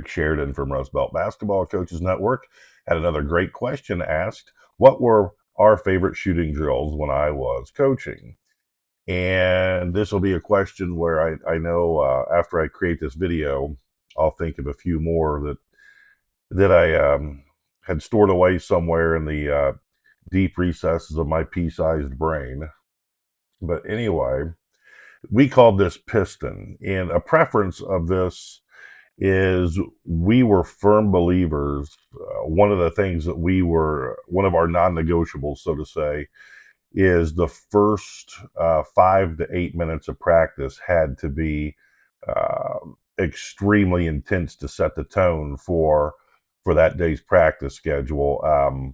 Sheridan from Rose Belt Basketball Coaches Network had another great question asked. What were our favorite shooting drills when I was coaching? And this will be a question where I know after I create this video, I'll think of a few more that I had stored away somewhere in the deep recesses of my pea-sized brain. But anyway, we called this Piston, and a preference of this is we were firm believers. One of the things that one of our non-negotiables, so to say, is the first 5 to 8 minutes of practice had to be uh, extremely intense to set the tone for that day's practice schedule.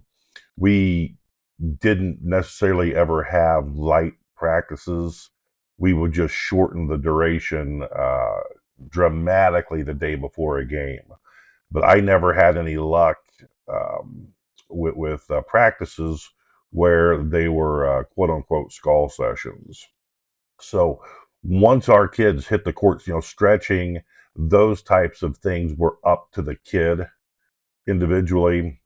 We didn't necessarily ever have light practices. We would just shorten the duration dramatically the day before a game. But I never had any luck um, with practices where they were quote unquote skull sessions. So once our kids hit the courts, stretching, those types of things were up to the kid individually.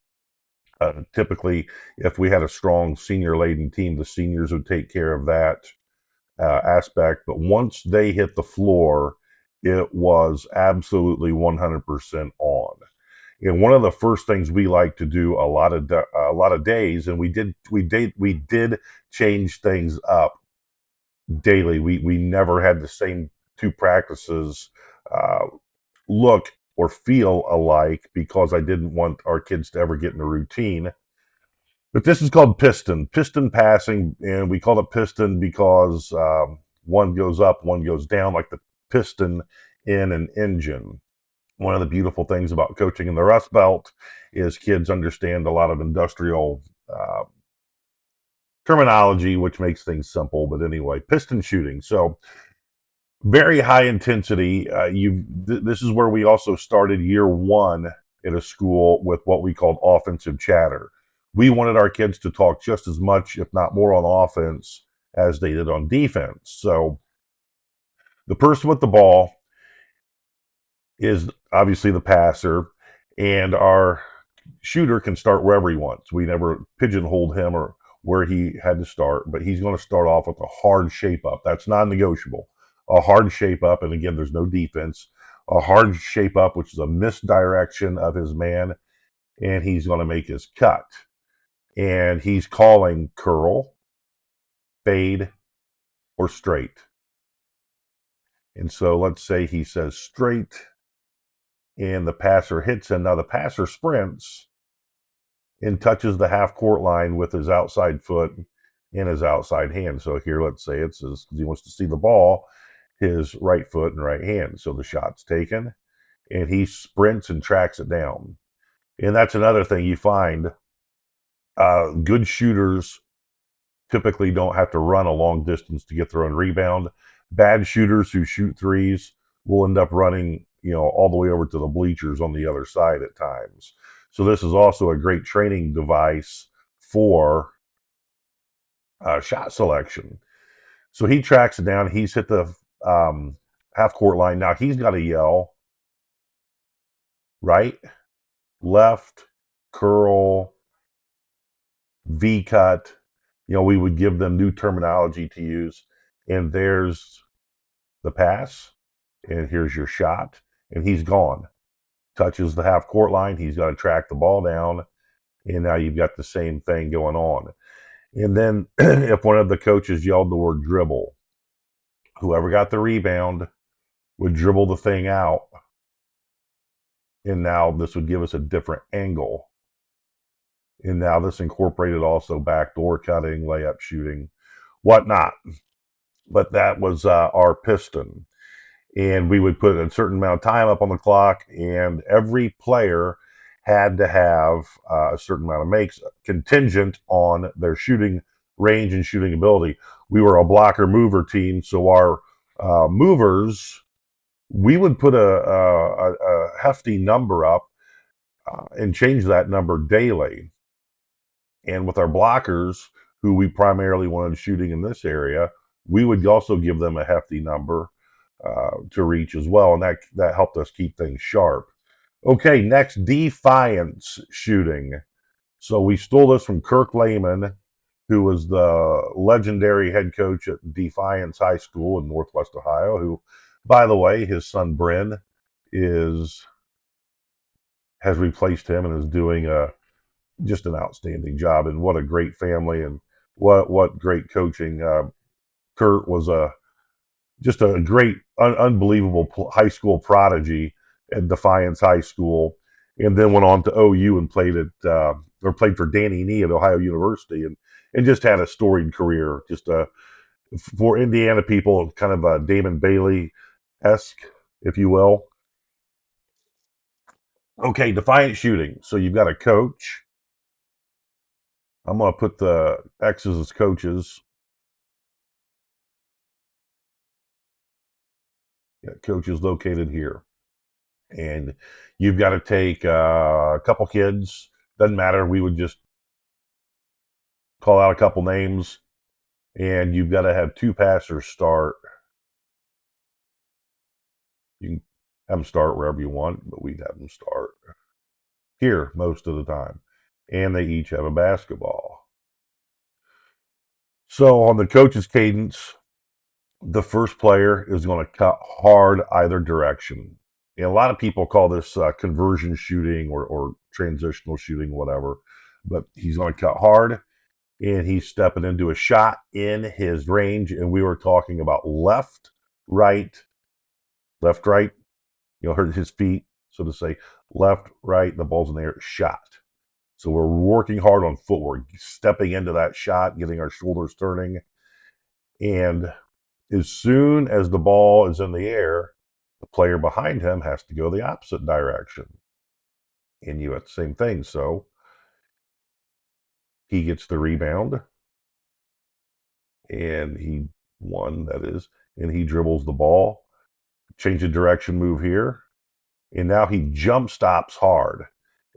Typically, if we had a strong senior laden team, the seniors would take care of that aspect. But once they hit the floor, it was absolutely 100% on. And one of the first things we like to do a lot of days, and we did change things up daily. We never had the same two practices uh, look or feel alike because I didn't want our kids to ever get in a routine. But this is called piston passing, and we call it piston because one goes up, one goes down, like the piston in an engine. One of the beautiful things about coaching in the Rust Belt is kids understand a lot of industrial terminology, which makes things simple. But anyway, piston shooting. So very high intensity. This is where we also started year one at a school with what we called offensive chatter. We wanted our kids to talk just as much, if not more, on offense as they did on defense. So the person with the ball is obviously the passer, and our shooter can start wherever he wants. We never pigeonholed him or where he had to start, but he's going to start off with a hard shape up. That's non-negotiable. A hard shape up, and again, there's no defense. A hard shape up, which is a misdirection of his man, and he's going to make his cut. And he's calling curl, fade, or straight. And so let's say he says straight, and the passer hits him. Now the passer sprints and touches the half court line with his outside foot and his outside hand. So here, let's say it's his, he wants to see the ball, his right foot and right hand. So the shot's taken, and he sprints and tracks it down. And that's another thing you find. Good shooters typically don't have to run a long distance to get their own rebound. Bad shooters who shoot threes will end up running, all the way over to the bleachers on the other side at times. So this is also a great training device for shot selection. So he tracks it down. He's hit the half court line. Now he's got to yell right, left, curl, V cut. We would give them new terminology to use. And there's the pass, and here's your shot, and he's gone. Touches the half court line. He's got to track the ball down, and now you've got the same thing going on. And then if one of the coaches yelled the word dribble, whoever got the rebound would dribble the thing out. And now this would give us a different angle. And now this incorporated also backdoor cutting, layup shooting, whatnot. But that was our piston. And we would put a certain amount of time up on the clock, and every player had to have a certain amount of makes contingent on their shooting range and shooting ability. We were a blocker mover team, so our movers, we would put a hefty number up and change that number daily. And with our blockers, who we primarily wanted shooting in this area, we would also give them a hefty number to reach as well, and that helped us keep things sharp. Okay, next, Defiance shooting. So we stole this from Kirk Lehman, who was the legendary head coach at Defiance High School in Northwest Ohio, who, by the way, his son Bryn is has replaced him and is doing just an outstanding job. And what a great family, and what great coaching. Kurt was just a great, unbelievable high school prodigy at Defiance High School, and then went on to OU and played played for Danny Nee at Ohio University, and just had a storied career. Just for Indiana people, kind of a Damon Bailey esque, if you will. Okay, Defiant shooting. So you've got a coach. I'm going to put the X's as coaches. Yeah, coach is located here. And you've got to take a couple kids. Doesn't matter. We would just call out a couple names. And you've got to have two passers start. You can have them start wherever you want, but we'd have them start here most of the time. And they each have a basketball. So on the coach's cadence, the first player is going to cut hard either direction. And a lot of people call this conversion shooting or transitional shooting, whatever. But he's going to cut hard, and he's stepping into a shot in his range. And we were talking about left, right, left, right. Hurt his feet. So to say left, right, the ball's in the air, shot. So we're working hard on footwork, stepping into that shot, getting our shoulders turning. And as soon as the ball is in the air, the player behind him has to go the opposite direction. And you have the same thing. So he gets the rebound, and he won, that is, and he dribbles the ball, change the direction, move here, and now he jump stops hard.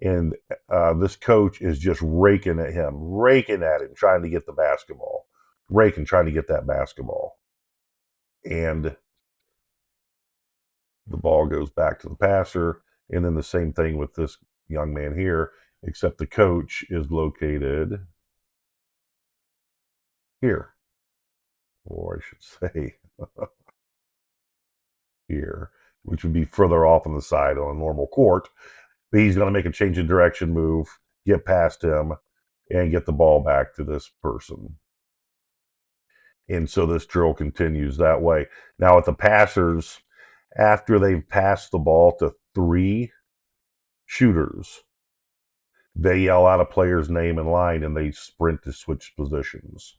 And this coach is just raking at him, trying to get the basketball, trying to get that basketball. And the ball goes back to the passer. And then the same thing with this young man here, except the coach is located here, or I should say here, which would be further off on the side on a normal court. But he's going to make a change of direction move, get past him, and get the ball back to this person. And so this drill continues that way. Now, with the passers, after they've passed the ball to three shooters, they yell out a player's name and line, and they sprint to switch positions.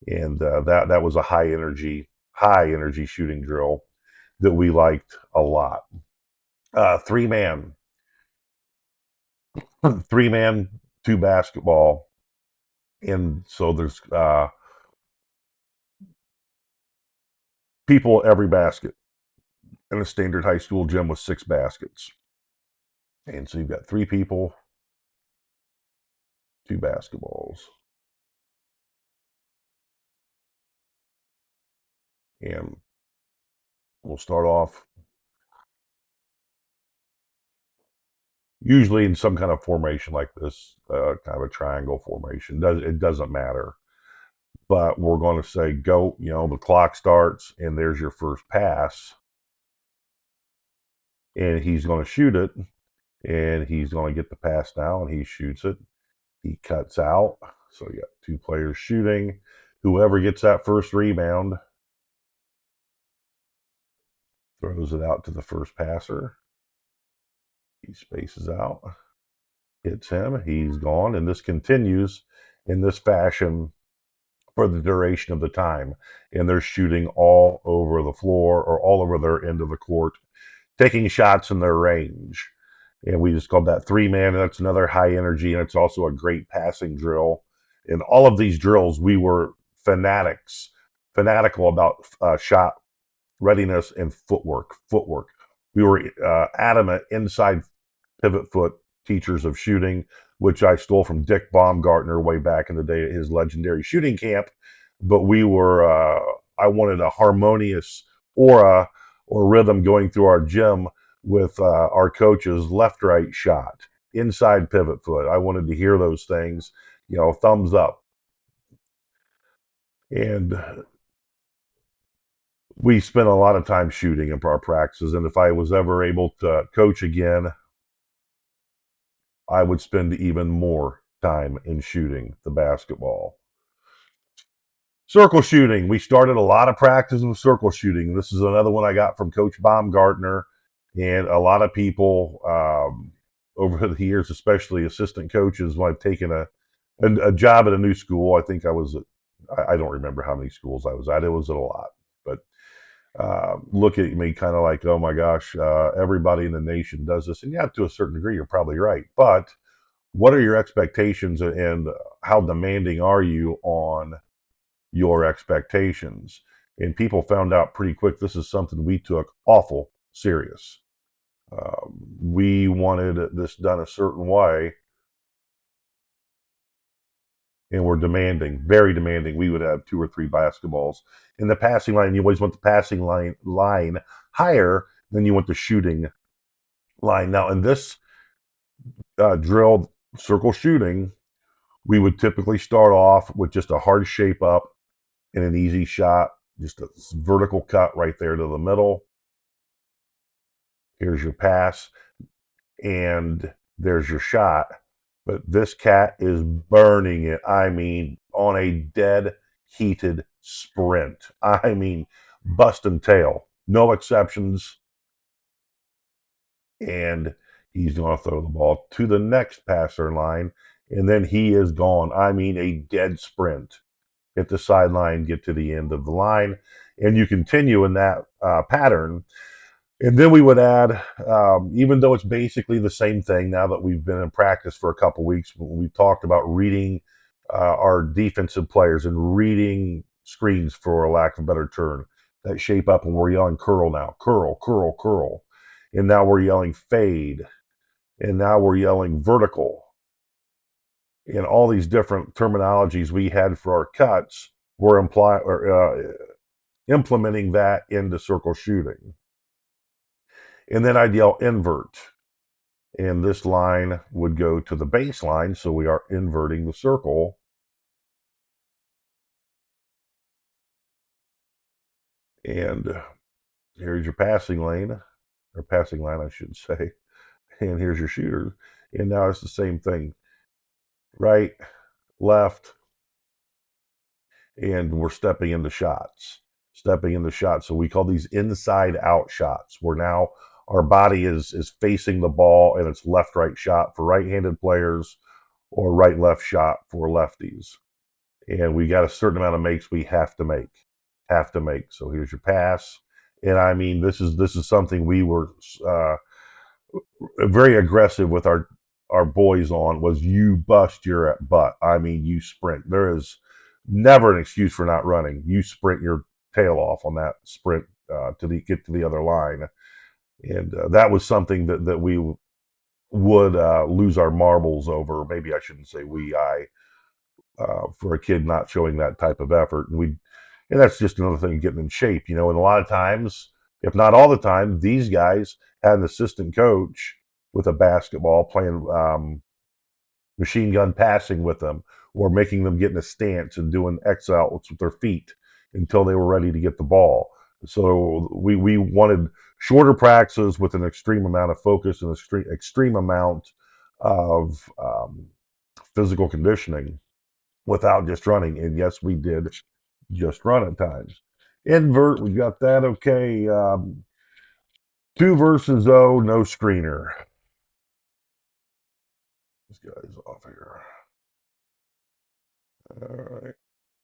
And that was a high energy shooting drill that we liked a lot. Three man, two basketball, and so there's people every basket in a standard high school gym with 6 baskets. And so you've got 3 people, 2 basketballs. And we'll start off usually in some kind of formation like this, kind of a triangle formation. It doesn't matter. But we're going to say go, the clock starts, and there's your first pass. And he's going to shoot it, and he's going to get the pass now, and he shoots it. He cuts out. So you got 2 players shooting. Whoever gets that first rebound throws it out to the first passer. He spaces out, hits him. He's gone. And this continues in this fashion for the duration of the time. And they're shooting all over the floor or all over their end of the court, taking shots in their range. And we just called that 3-man. That's another high energy, and it's also a great passing drill. In all of these drills, we were fanatical about shot readiness and footwork. We were adamant inside pivot foot teachers of shooting, which I stole from Dick Baumgartner way back in the day at his legendary shooting camp. But we were, I wanted a harmonious aura or rhythm going through our gym with our coaches, left, right shot, inside pivot foot. I wanted to hear those things, thumbs up. And we spent a lot of time shooting in our practices. And if I was ever able to coach again, I would spend even more time in shooting the basketball. Circle shooting. We started a lot of practice with circle shooting. This is another one I got from Coach Baumgartner, and a lot of people over the years, especially assistant coaches, when I've taken a job at a new school. I think I don't remember how many schools I was at. It was at a lot, but look at me kind of like, oh my gosh, everybody in the nation does this, and yeah, to a certain degree, you're probably right. But what are your expectations, and how demanding are you on your expectations? And people found out pretty quick this is something we took awful serious. We wanted this done a certain way, and we're demanding, very demanding. We would have 2 or 3 basketballs in the passing line. You always want the passing line higher than you want the shooting line. Now, in this drill, circle shooting, we would typically start off with just a hard shape up and an easy shot, just a vertical cut right there to the middle. Here's your pass, and there's your shot. But this cat is burning it. I mean, on a dead heated sprint. I mean, busting tail, no exceptions. And he's going to throw the ball to the next passer line, and then he is gone. I mean, a dead sprint. Hit the sideline, get to the end of the line, and you continue in that pattern. And then we would add, even though it's basically the same thing now that we've been in practice for a couple weeks, we talked about reading our defensive players and reading screens, for a lack of a better term, that shape up, and we're yelling curl now, curl, curl, curl. And now we're yelling fade, and now we're yelling vertical. And all these different terminologies we had for our cuts, we're implementing that into circle shooting. And then I'd yell invert, and this line would go to the baseline, so we are inverting the circle. And here's your passing lane, or passing line, I should say. And here's your shooter. And now it's the same thing. Right, left, and we're stepping into shots. Stepping into shots. So we call these inside out shots, where now our body is facing the ball, and it's left right shot for right-handed players, or right left shot for lefties. And we got a certain amount of makes we have to make. So here's your pass. And I mean, this is something we were very aggressive with our boys on, was you bust your butt. I mean, you sprint. There is never an excuse for not running. You sprint your tail off on that sprint get to the other line. And that was something that we would lose our marbles over. Maybe I shouldn't say I for a kid not showing that type of effort. And that's just another thing, getting in shape, And a lot of times, if not all the time, these guys had an assistant coach with a basketball playing machine gun passing with them, or making them get in a stance and doing X outs with their feet until they were ready to get the ball. So we wanted shorter practices with an extreme amount of focus and extreme amount of physical conditioning without just running. And yes, we did just run at times. Invert, we got that okay. 2 versus 0, no screener. This guy's off here. All right.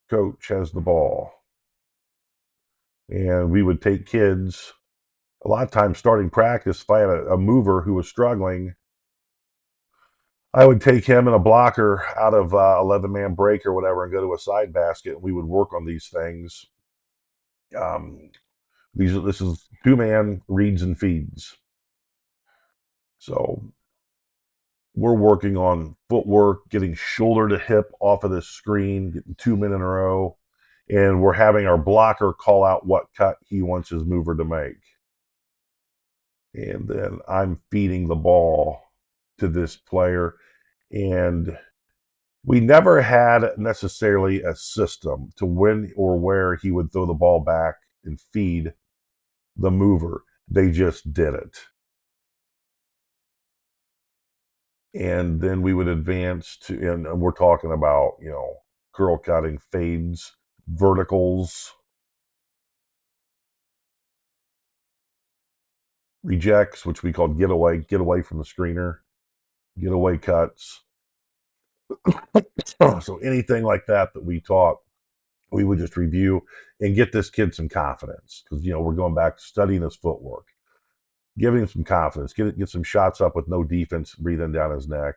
Coach has the ball. And we would take kids, a lot of times starting practice, if I had a mover who was struggling, I would take him and a blocker out of 11-man break or whatever and go to a side basket, and we would work on these things. This is 2-man reads and feeds. So we're working on footwork, getting shoulder to hip off of this screen, getting 2 men in a row, and we're having our blocker call out what cut he wants his mover to make. and then I'm feeding the ball to this player. And we never had necessarily a system to when or where he would throw the ball back and feed the mover. They just did it. And then we would advance to, and we're talking about, curl cutting, fades, verticals, rejects, which we called get away from the screener, getaway cuts. So anything like that we taught, we would just review and get this kid some confidence because we're going back to studying his footwork, giving him some confidence, get some shots up with no defense breathing down his neck.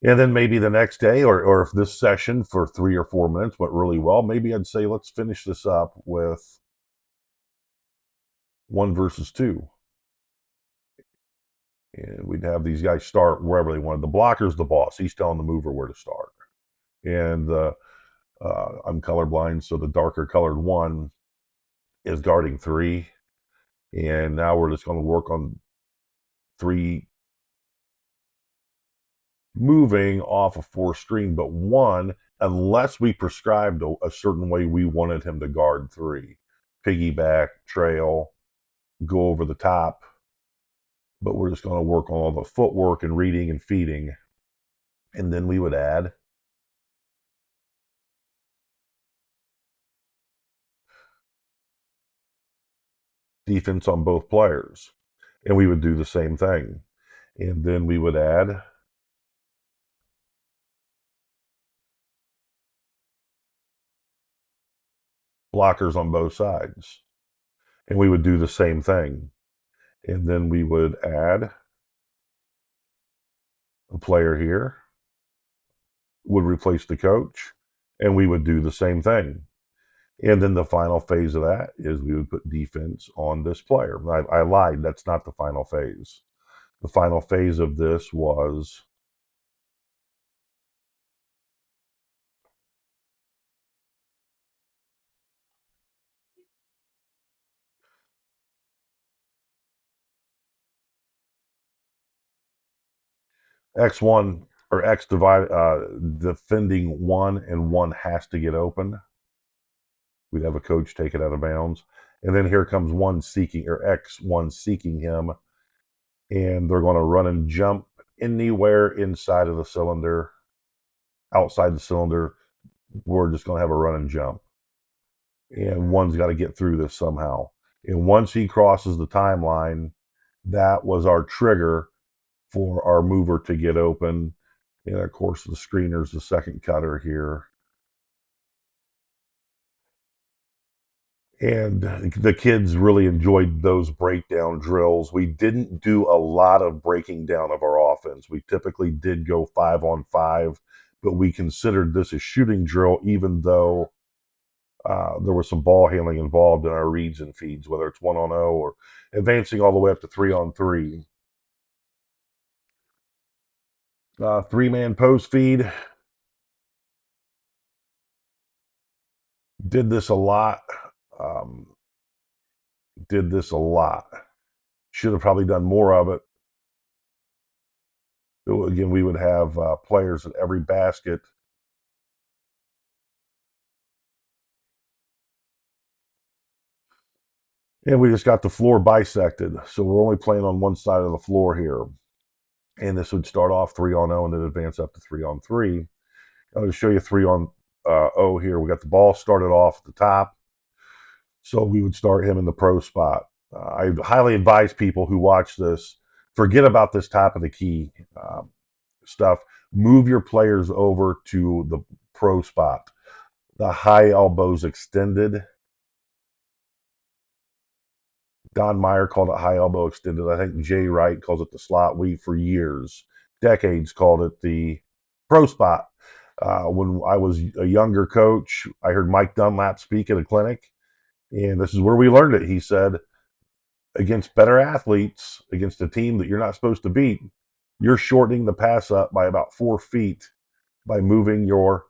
And then maybe the next day, or if this session for 3 or 4 minutes went really well, maybe I'd say let's finish this up with 1 versus 2. And we'd have these guys start wherever they wanted. The blocker's the boss. He's telling the mover where to start. And I'm colorblind, so the darker colored one is guarding 3. And now we're just going to work on 3 moving off a 4 screen, but 1, unless we prescribed a certain way we wanted him to guard 3. Piggyback, trail, go over the top. But we're just going to work on all the footwork and reading and feeding. And then we would add defense on both players. And we would do the same thing. And then we would add blockers on both sides. And we would do the same thing. And then we would add a player here, would replace the coach, and we would do the same thing. And then the final phase of that is we would put defense on this player. I lied. That's not the final phase. The final phase of this was X1 or X divide, defending 1, and 1 has to get open. We'd have a coach take it out of bounds. And then here comes 1 seeking, or X1 seeking him. And they're going to run and jump anywhere inside of the cylinder. Outside the cylinder, we're just going to have a run and jump. And 1's got to get through this somehow. And once he crosses the timeline, that was our trigger for our mover to get open. And of course, the screener's the second cutter here. And the kids really enjoyed those breakdown drills. We didn't do a lot of breaking down of our offense. We typically did go 5-on-5, but we considered this a shooting drill, even though there was some ball handling involved in our reads and feeds, whether it's 1-on-0 or advancing all the way up to 3-on-3. 3-man post feed. Did this a lot. Should have probably done more of it. Again, we would have players at every basket. And we just got the floor bisected. So we're only playing on one side of the floor here. And this would start off 3-on-0 and then advance up to 3-on-3. I'll just show you 3-on-0 here. We got the ball started off at the top. So we would start him in the pro spot. I highly advise people who watch this, forget about this top of the key stuff. Move your players over to the pro spot. The high elbows extended. Don Meyer called it high elbow extended. I think Jay Wright calls it the slot. We, for years, decades, called it the pro spot. When I was a younger coach, I heard Mike Dunlap speak at a clinic, and this is where we learned it. He said, against better athletes, against a team that you're not supposed to beat, you're shortening the pass up by about 4 feet by moving your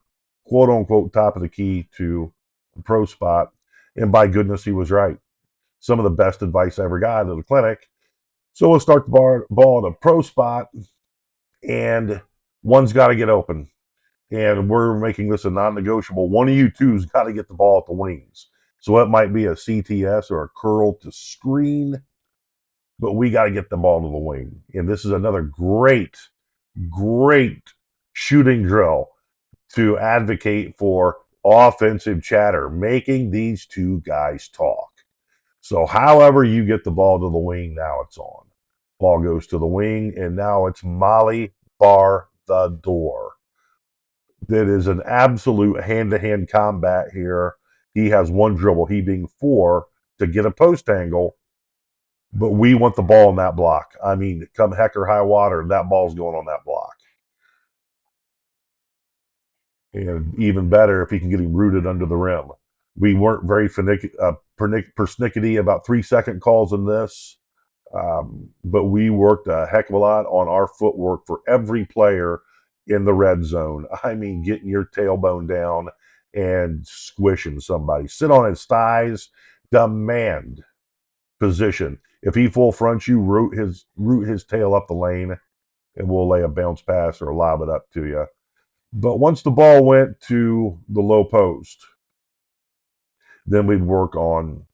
quote unquote top of the key to the pro spot. And by goodness, he was right. Some of the best advice I ever got at the clinic So we'll start the ball at a pro spot, and one's got to get open. And we're making this a non-negotiable. One of you two's got to get the ball at the wings. So it might be a CTS or a curl to screen, but we got to get the ball to the wing. And this is another great shooting drill to advocate for offensive chatter, making these two guys talk. So, however you get the ball to the wing, now it's on. Ball goes to the wing, and now it's Molly bar the door. That is an absolute hand-to-hand combat here. He has one dribble, he being four, to get a post angle, but we want the ball in that block. I mean, come heck or high water, that ball's going on that block. And even better if he can get him rooted under the rim. We weren't very persnickety about 3-second calls in this, but we worked a heck of a lot on our footwork for every player in the red zone. I mean, getting your tailbone down and squishing somebody. Sit on his thighs, demand position. If he full fronts you, root his tail up the lane, and we'll lay a bounce pass or lob it up to you. But once the ball went to the low post, then we'd work on,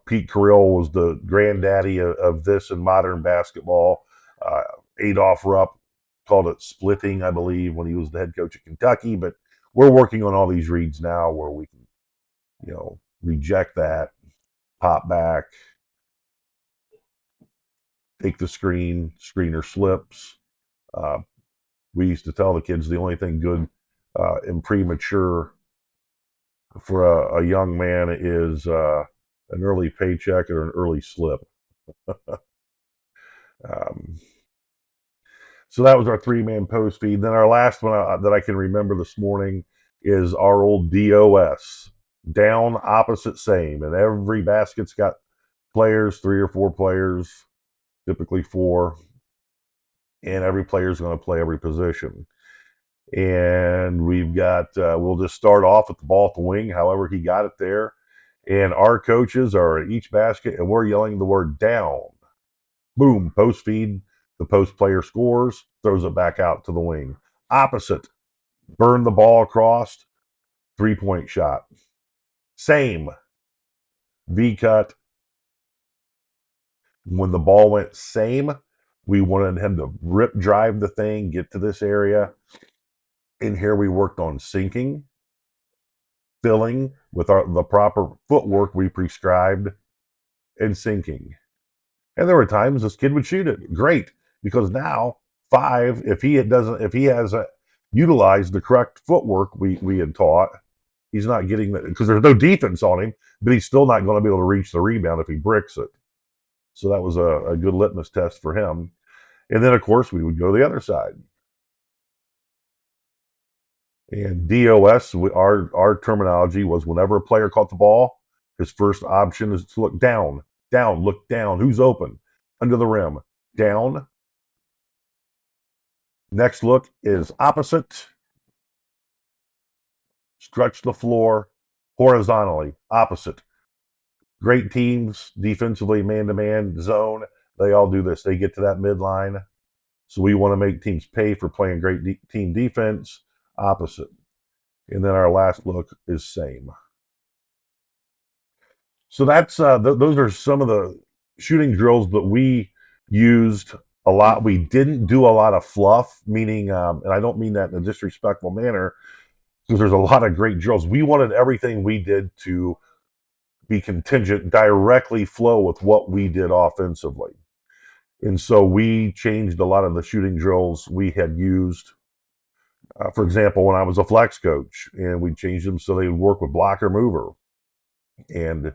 Pete Carrill was the granddaddy of this in modern basketball. Adolph Rupp called it splitting, I believe, when he was the head coach of Kentucky. But we're working on all these reads now where we can, reject that, pop back, take the screener slips. We used to tell the kids the only thing good and premature for a young man is an early paycheck or an early slip. um, so that was our 3-man post feed. Then our last one that I can remember this morning is our old DOS, down, opposite, same. And every basket's got players, 3 or 4 players, typically 4. And every player is going to play every position. And we've got, we'll just start off with the ball at the wing, however he got it there. And our coaches are at each basket, and we're yelling the word down. Boom, post feed. The post player scores, throws it back out to the wing. Opposite, burn the ball across, 3-point shot. Same, V cut. When the ball went same, we wanted him to rip drive the thing, get to this area. In here, we worked on sinking, filling with the proper footwork we prescribed, and sinking. And there were times this kid would shoot it. Great, because now 5, if he has utilized the correct footwork we had taught, he's not getting that because there's no defense on him, but he's still not going to be able to reach the rebound if he bricks it. So that was a good litmus test for him. And then of course we would go to the other side. And DOS, our terminology was whenever a player caught the ball, his first option is to look down, look down. Who's open? Under the rim, down. Next look is opposite. Stretch the floor horizontally, opposite. Great teams, defensively, man-to-man, zone, they all do this. They get to that midline. So we want to make teams pay for playing great team defense, opposite. And then our last look is same. So that's those are some of the shooting drills that we used a lot. We didn't do a lot of fluff, meaning, and I don't mean that in a disrespectful manner, because there's a lot of great drills. We wanted everything we did to be contingent, directly flow with what we did offensively. And so we changed a lot of the shooting drills we had used. For example, when I was a flex coach, and we changed them so they would work with blocker mover, and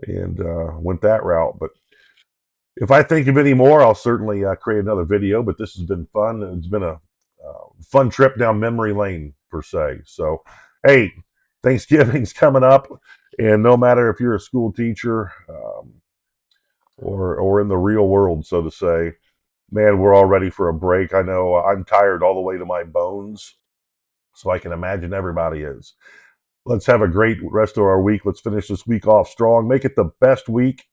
went that route. But if I think of any more, I'll certainly create another video. But this has been fun. It's been a fun trip down memory lane, per se. So, hey, Thanksgiving's coming up, and no matter if you're a school teacher or in the real world, so to say, man, we're all ready for a break. I know I'm tired all the way to my bones, so I can imagine everybody is. Let's have a great rest of our week. Let's finish this week off strong. Make it the best week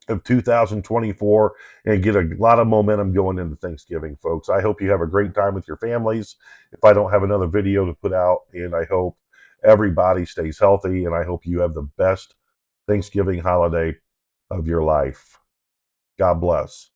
of 2024 and get a lot of momentum going into Thanksgiving, folks. I hope you have a great time with your families. If I don't have another video to put out, and I hope everybody stays healthy, and I hope you have the best Thanksgiving holiday of your life. God bless.